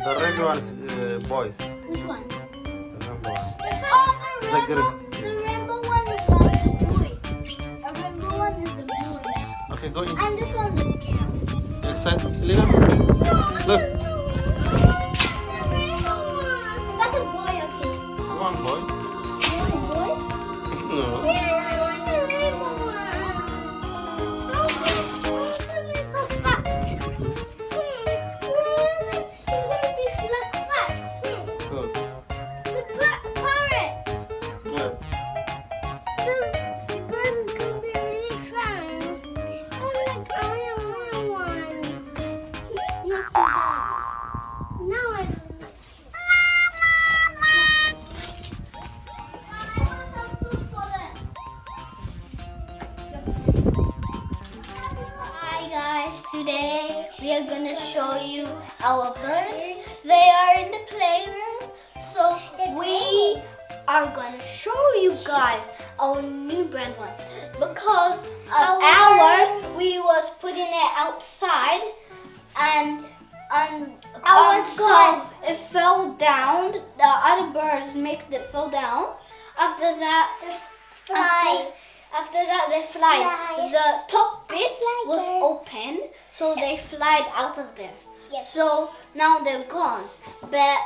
The red one is boy. Which one? The rainbow one. Oh, The green. the rainbow one is the boy. The rainbow one is the blue one. Okay, go in. And this one's a girl. Excited, Lina? Look. That's a boy, okay. One boy. You want a boy? No. Yeah, I want the rainbow one. Okay, what's the rainbow fat? He's gonna be like fat. Good. The parrot. Good. The bird is gonna be really fat. Oh, look, I want one. Not too bad. Now I don't like Hi guys, today we are gonna show you our birds. They are in the playroom, so we are gonna show you guys our new brand one because of ours we was putting it outside and so it fell down. The other birds make it fall down. After that, they fly. The top bit was open, so they flied out of there. Yes. So now they're gone, but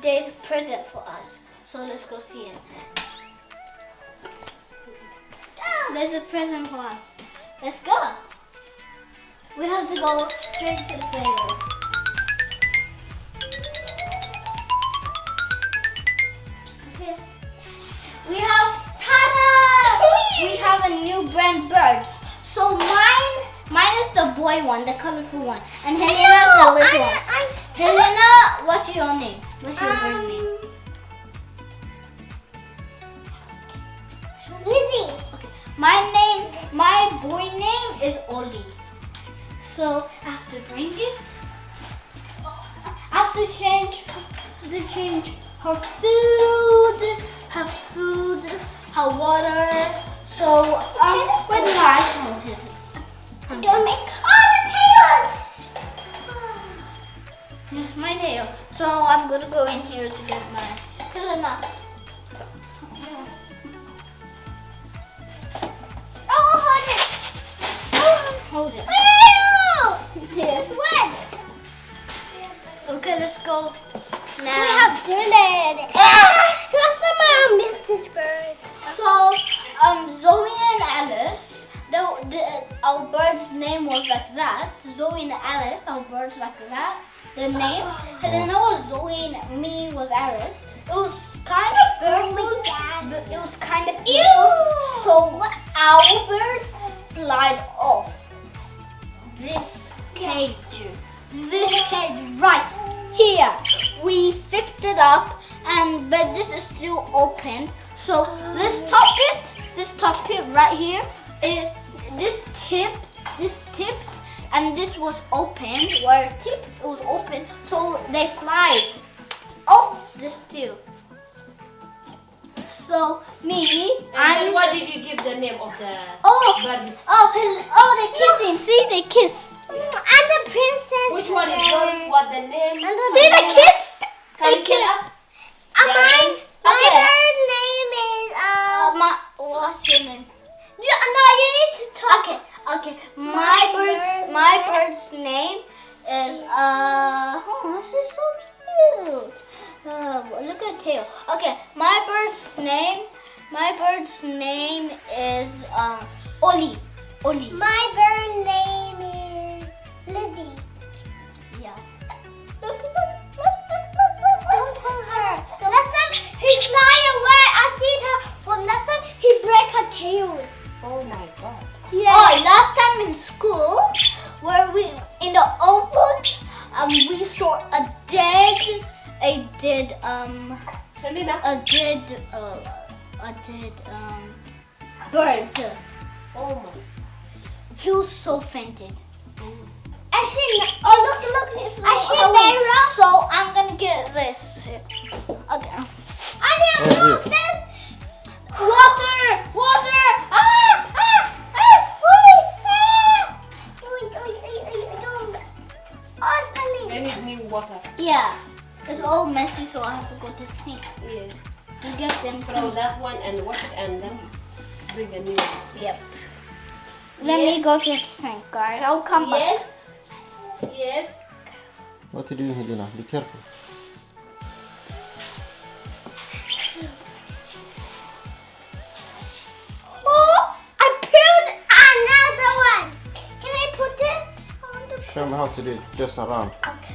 there's a present for us. So let's go see it. There's a present for us. Let's go. We have to go straight to the playroom. Okay. We have we have a new brand birds. So mine is the boy one, the colorful one, and Helena's the little one. Helena, what's your name? What's your bird name? Lizzie. Okay. My boy name is Oli. So I have to bring it. I have to change her food, her water. So where did my ice cream? The tail! Here's my tail. So I'm gonna go in here to get my Helena. Oh, hold it! Hold it. It's wet. Okay, let's go now. We have dinner. Last time I missed this bird. So, Zoe and Alice, our bird's name was like that. Zoe and Alice, our birds like that. The name. Helena was Zoe and me was Alice. It was kind of beautiful. It was kind of beautiful. So our birds flied off this cage. This cage right here. We fixed it up, but this is still open. So this top bit right here, this tipped, and this was open. Where it tipped, it was open. So they fly off this too. So and what did you give the name of the birds? They're kissing. See, they kiss. And the princess. Which one is yours? What the name? See, they kiss. Can you tell us? My bird name is what's your name? No, you need to talk. Okay. My bird's name is oh, this is so cute. Look at the tail. Okay, my bird's name is Oli. My bird name is Lizzie. Yeah. Look. Don't hold her. Last time he fly away. I see her. Well, last time he break her tails. Oh my God. Yeah. Oh, last time in school, where we in the oval, we saw a dead bird. Oh my. He was so fainted. Actually, look. So I'm gonna get this. Okay. I didn't know this. Water! I need new water. water. Yeah. It's all messy, so I have to go to the sink Yeah. to get them. Throw that one and wash it and then bring a new one. Yep. Let me Yes. go to the sink, guys. I'll come back. Yes. Yes. What are you doing, Helena? Be careful. Oh, I peeled another one. Can I put it on the? Show me how to do it. Just around. Okay.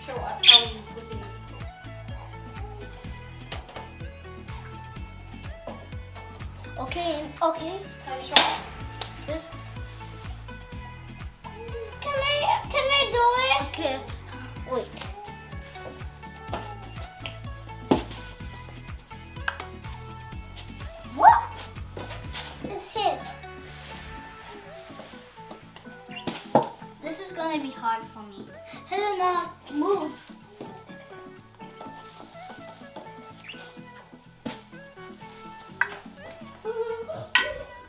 Show us how you put it. Okay. Can you show us? This. Can I do it? Okay. Wait. What? It's him. This is gonna be hard for me. Helena, move.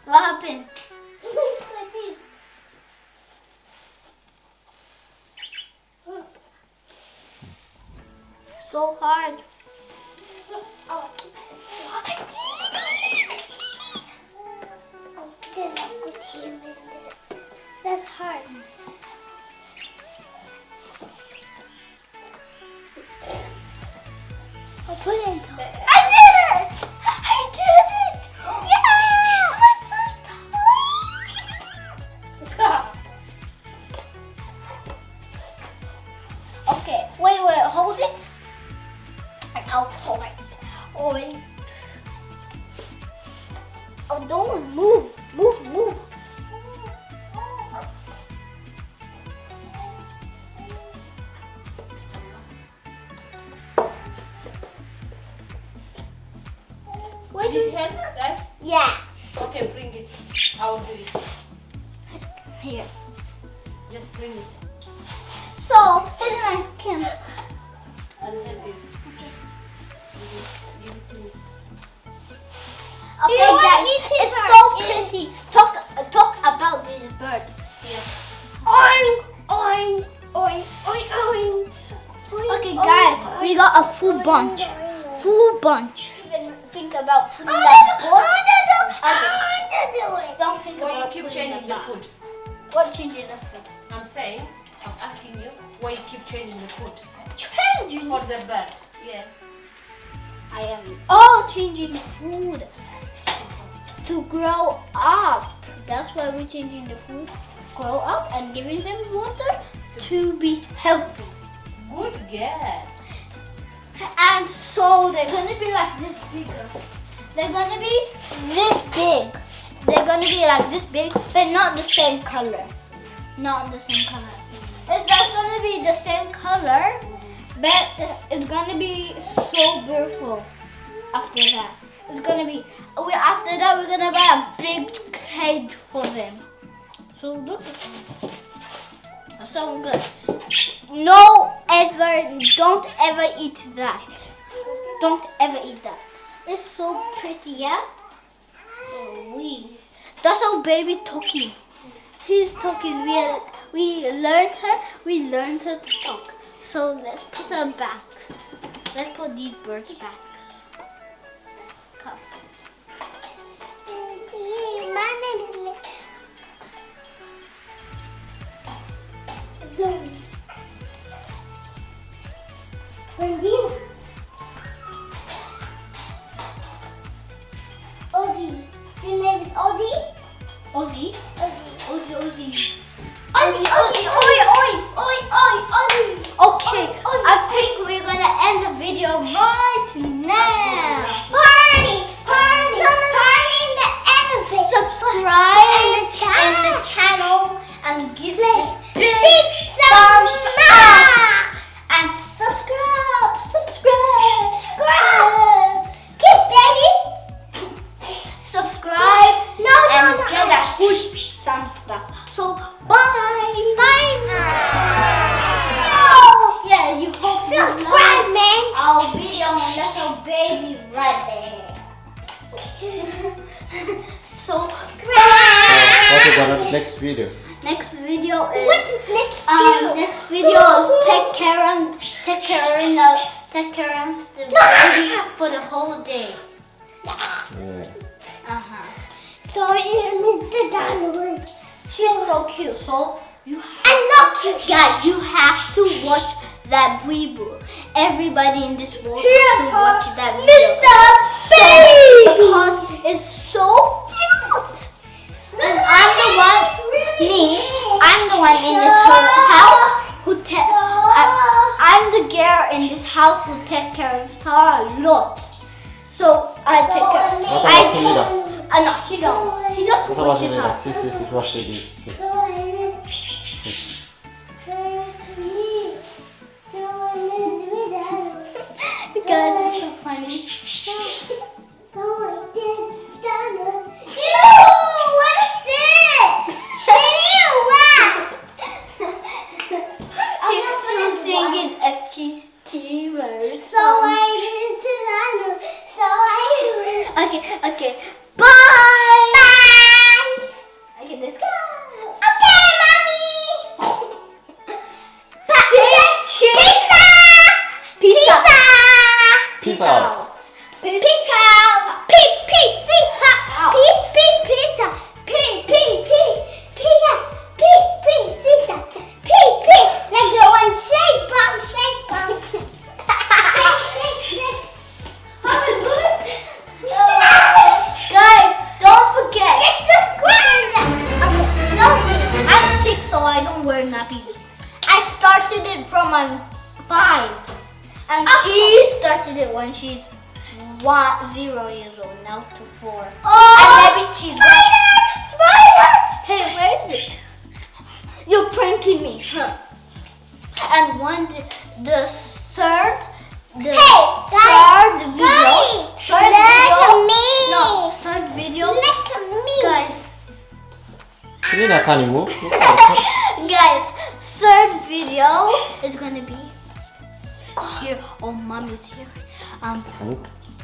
What happened? So hard. That's hard. I'll put it in. I did it! I did it! Yeah! It's my first time! Okay, wait, hold it. And I'll pour it. Oh, don't move. Move. Wait, Did you help, guys? yeah. Okay, bring it. I'll do it. Here. Just bring it. So, Helena can. I'll help you. Give it to me. Okay, guys, it's so pretty. Talk about these birds. Yes. Oink, oink, oink, oink, oink. Okay, guys, we got a full bunch. Even think about putting that book. Don't think Why about you keep putting changing the food? What changing the food? I'm asking you why you keep changing the food Changing. for the bird. Yeah. I am changing the food to grow up. That's why we're changing the food. Grow up and giving them water to be healthy. Good girl. And so they're gonna be like this bigger. They're gonna be this big. They're gonna be like this big, but not the same color. Not the same color. It's just gonna be the same color, but it's gonna be so beautiful. After that, it's gonna be. After that, we're gonna buy a big cage for them. So look. So good. Don't ever eat that. Don't ever eat that. It's so pretty, yeah? That's our baby talking. He's talking. We learned her to talk. So let's put her back. Let's put these birds back. Come. Ozzy. Your name is Ozzy? Ozzy? Ozzy. Ozzy. Okay, I think we're gonna end the video right now. Party in the end. Subscribe in the channel and give this big thumbs up. And subscribe. Keep baby. Subscribe and get a huge thumbs up. So bye. Yeah, you hope you subscribe, man. Our video on little baby right there. Subscribe. What about the next video? Next video. video is next video is take care of the baby for the whole day. Yeah. So Mr. Donald, she's so cute. So you guys, you have to watch that Weeble. Everybody in this world has to watch that video. Because it's so cute. And I'm the one in this house who I'm the girl in this house who take care of Sarah a lot. So I take care. What about Hilda? No, she don't. She just What about squishes Hilda? her. See, what she did. God, it's so funny. What is this? She's singing FGT verse. Okay. Bye. Okay, let's go. Okay, mommy. Pizza. Peace out. Guys, don't forget. I'm 6, so I don't wear nappies. I started it from I'm 5. And she started it when she's 0 years old, now to 4. And maybe she's spider! Hey, where is it? You're pranking me, huh? And the third video. Third video. Look at me. Hilda, can you move? Guys, third video is gonna be here. Oh, mommy's here.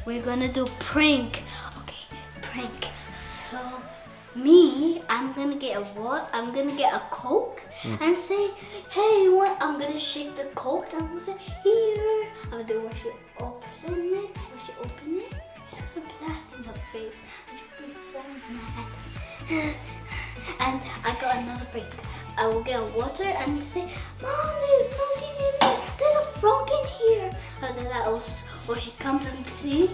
We're gonna do prank. Okay, prank. So I'm gonna get a Coke and say, hey, I'm gonna shake the Coke and I'm gonna say, here. And then when she open it, she's gonna blast in her face. She'll be so mad. And I got another prank. I will get water and say, Mom, there's something in it. There's a frog in here. And then she comes and see.